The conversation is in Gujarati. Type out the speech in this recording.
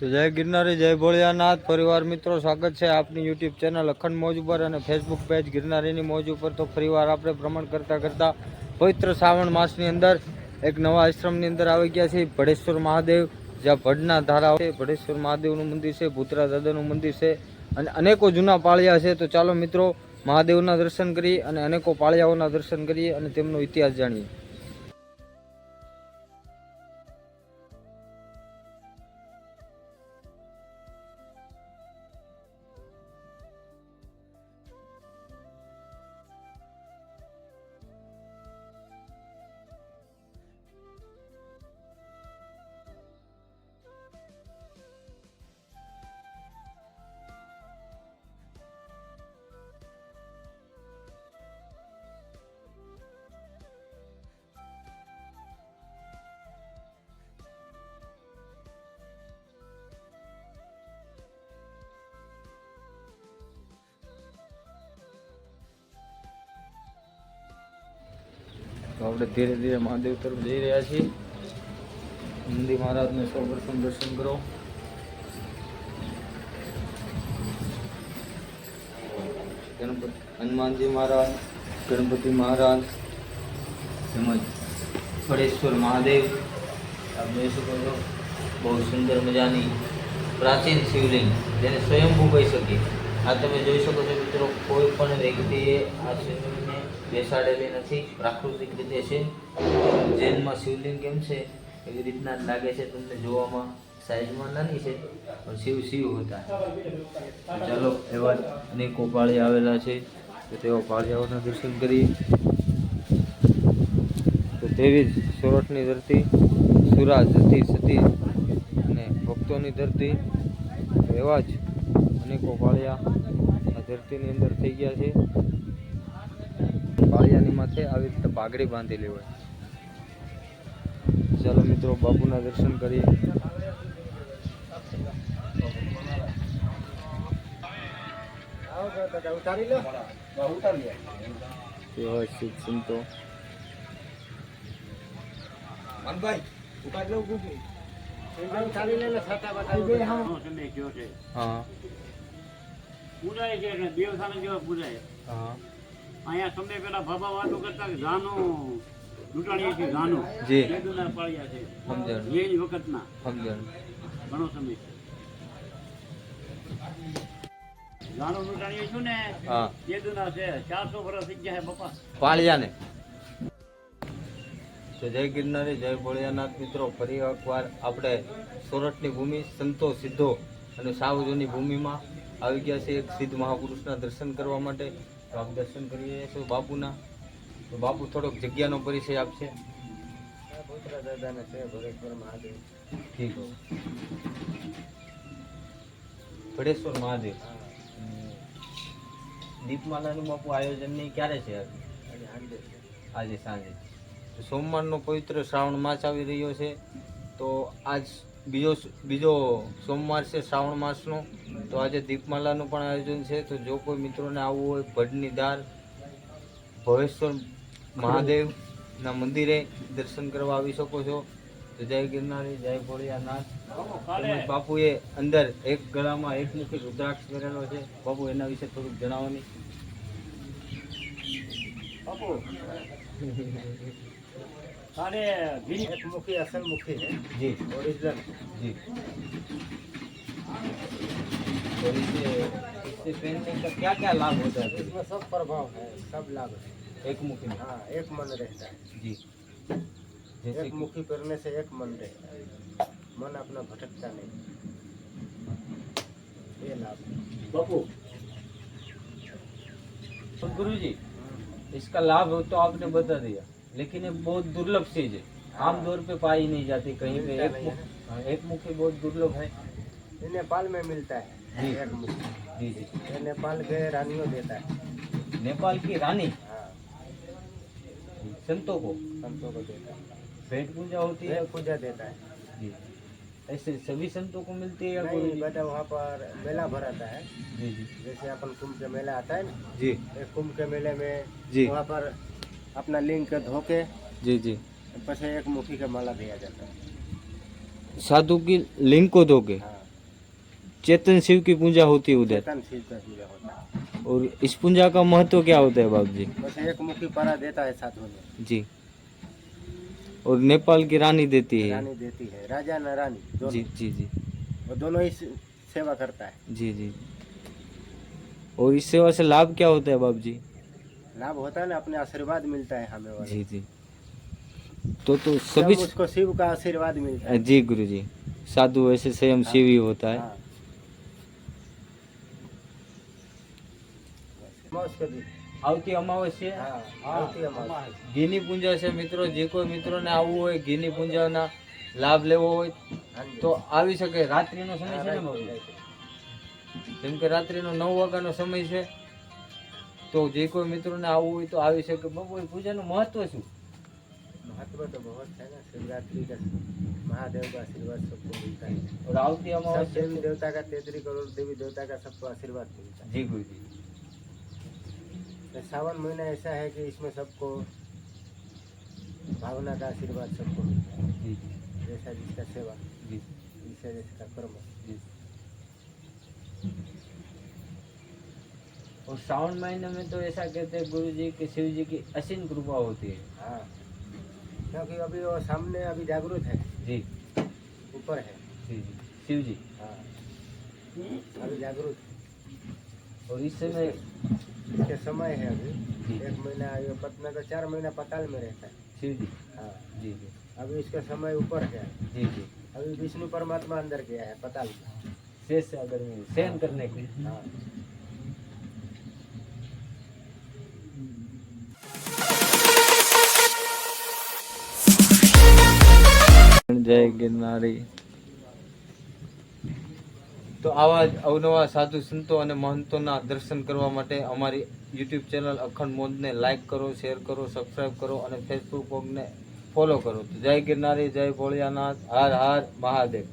તો જય ગિરનારી જય ભોળિયાનાથ પરિવાર મિત્રો, સ્વાગત છે આપની યુટ્યુબ ચેનલ અખંડ મોજ ઉપર અને ફેસબુક પેજ ગિરનારીની મોજ ઉપર। તો ફરીવાર આપણે ભ્રમણ કરતા પવિત્ર શ્રાવણ માસની અંદર એક નવા આશ્રમની અંદર આવી ગયા છે, ભડેશ્વર મહાદેવ, જ્યાં ભડના ધારા છે। ભડેશ્વર મહાદેવનું મંદિર છે, ભૂતરા દાદાનું મંદિર છે અને અનેકો જૂના પાળિયા છે। તો ચાલો મિત્રો મહાદેવના દર્શન કરી અને અનેકો પાળિયાઓના દર્શન કરીએ અને તેમનો ઇતિહાસ જાણીએ। तो આપણે ધીરે ધીરે મહાદેવ તરફ જઈ રહ્યા છીએ। નંદી મહારાજને સૌપ્રથમ દર્શન કરો। ગણપતિ હનુમાનજી મહારાજ, ગણપતિ મહારાજ તેમજ ભડેશ્વર મહાદેવ આપ જોઈ શકો છો। બહુ સુંદર મજાની પ્રાચીન શિવલિંગ, જેને સ્વયંભૂ કહી શકીએ। આ તમે જોઈ શકો છો મિત્રો, કોઈ પણ વ્યક્તિએ આ શિવલિંગને બેસાડેલી નથી, પ્રાકૃતિક રીતે છે। જૈનમાં શિવલિંગ કેમ છે એવી રીતના જ લાગે છે તમને, જોવામાં સાઈઝમાં નાની છે પણ શિવ શિવ હતા। ચાલો એવા અનેકો પાળિયા આવેલા છે, તો તેવા પાળિયાઓના દર્શન કરીએ। તો તેવી જ સોરઠની ધરતી, સુરા જતી સતી અને ભક્તોની ધરતી, એવા જ અનેકો પાળિયા આ ધરતીની અંદર થઈ ગયા છે। પાળિયાની માથે આવી રીતે પાઘડી બાંધેલી હોય। ચાલો મિત્રો બાપુના દર્શન કરીએ। શિવ સંતો અહીંયા સમય પેલા બાબા વાતો કરતા કે જાનો લૂંટાણીએ છે, જાનો જી બેદુના પાળિયા છે, સમજણ એ જ વખતના સમજણ ઘણો સમય જાનો લૂંટાણીએ છું ને, હા બેદુના છે, 400 વર્ષ થઈ ગયા છે બાપા પાળિયાને। તો જય ગિરનારી જય ભોળિયાનાથ મિત્રો, ફરી એકવાર આપણે સોરઠની ભૂમિ, સંતો સિદ્ધો અને સાવ જૂની ભૂમિમાં આવી ગયા છે એક સિદ્ધ મહાપુરુષના દર્શન કરવા માટે। તો આપ દર્શન કરી રહ્યા છો બાપુના। તો બાપુ થોડોક જગ્યાનો પરિચય આપશે। ભૂતરા દાદાને છે, ભડેશ્વર મહાદેવ, ઠીક હો, ભડેશ્વર મહાદેવ। દીપમાલાનું બાપુ આયોજન નહીં ક્યારે છે? આજે સાંજે। તો સોમવારનો પવિત્ર શ્રાવણ માસ આવી રહ્યો છે, તો આજ બીજો સોમવાર છે શ્રાવણ માસનો। તો આજે દીપમાલાનું પણ આયોજન છે। તો જો કોઈ મિત્રોને આવવું હોય ભડની ધાર ભવેશ્વર મહાદેવના મંદિરે દર્શન કરવા આવી શકો છો। તો જય ગિરનારી જય ભોળિયાનાથ। તેમજ બાપુએ અંદર એક ગળામાં એકમુખી રુદ્રાક્ષ કરેલો છે, બાપુ એના વિશે થોડુંક જણાવવાની। બાપુ सारे एक मुखी असल मुखी है जी, ओरिजिनल जी। तो इससे पहनने का क्या क्या लाभ होता है? इसमें सब प्रभाव है, सब लाभ है। एक मुखी में? हाँ, एक मन रहता है जी। जैसे एक मुखी करने से एक मन रहता है, मन अपना भटकता नहीं, ये लाभ। बापू गुरु जी, इसका लाभ तो आपने बता दिया, लेकिन ये बहुत दुर्लभ चीज है, आमतौर पे पाई नहीं जाती कहीं पे। एक मुखी बहुत दुर्लभ है। ये नेपाल में मिलता है जी, एक मुखी। जी जी। ये नेपाल के रानियों देता है। नेपाल की रानी हाँ, संतों को संतों को देता है, भेंट पूजा होती है, पूजा देता है जी। ऐसे सभी संतों को मिलती है या नहीं कोई? बेटा, वहाँ पर मेला भराता है, जी जी जैसे अपन कुंभ के मेला आता है ना, जी एक कुंभ के मेले में जी वहाँ पर अपना लिंग के धोके जी जी। પછી એક મુખી का माला दिया जाता है। साधु की लिंग को दोगे? हाँ, चेतन शिव की पूजा होती है उधर। चेतन शिव का पूजा होता है। और इस पूजा का महत्व क्या होता है बाबू जी? बस एक मुखी परा देता है साधु में, जी। और नेपाल की रानी देती है। रानी देती है, राजा न रानी दोनों। जी जी जी वो दोनों ही सेवा करता है। जी जी। और इस सेवा से लाभ क्या होता है बाबू जी? लाभ होता है ना, अपने आशीर्वाद मिलता है हमें वाले। जी जी। तो सब सभी उसको शिव का आशीर्वाद मिलता है। जी गुरु जी, साधु ऐसे स्वयं शिव ही होता है। हाँ। अमावस के दिन। આવતી અમાવસ્યા हाँ, આવતી अमावस। ઘીની પૂજા છે મિત્રો, જે કોઈ મિત્રોને આવવું હોય ઘીની પૂજાના લાભ લેવો હોય हाँ जी। તો આવી શકે। રાત્રિનો સમય છે ને બાબુ? જેમ કે રાત્રિનો 9 વાગ્યાનો સમય છે, તો જે કોઈ મિત્રોને આવવું હોય તો આવી શકે। બાબુ એ પૂજાનું મહત્વ શું? महत्व तो बहुत है ना, शिवरात्रि का महादेव का आशीर्वाद सबको मिलता है। और આવતી सब અમાવસ્યા देवी देवता का 33 करोड़ देवी देवता का सबको आशीर्वाद मिलता है। જી ગુરુજી। तो सावन महीना ऐसा है कि इसमें सबको भावना का आशीर्वाद सबको मिलता है। जी जैसा जिसका सेवा, जी जिसका जिसका कर्म। जी। और श्रावण महीने में तो ऐसा कहते हैं गुरु जी कि शिव जी की असीम कृपा होती है। हाँ, क्योंकि अभी वो सामने अभी जागरूक है, जी ऊपर है। जी जी शिव जी। हाँ, अभी जागरूक है। और इस समय इसके समय है अभी जी। 1 महीना, ये पतना तो 4 महीना पताल में रहता है। शिव जी। हाँ, जी जी अभी इसका समय ऊपर है। जी जी। अभी विष्णु परमात्मा अंदर गया है पताल में। शेष सागर में शयन करने के लिए। हाँ। જય ગિરનારી। તો આવા જ અવનવા સાધુ સંતો અને મહંતોના દર્શન કરવા માટે અમારી યુટ્યુબ ચેનલ અખંડ મોજને લાઈક કરો, શેર કરો, સબસ્ક્રાઈબ કરો અને ફેસબુક પેજને ફોલો કરો। તો જય ગિરનારી, જય ભોળિયાનાથ, હર હર મહાદેવ।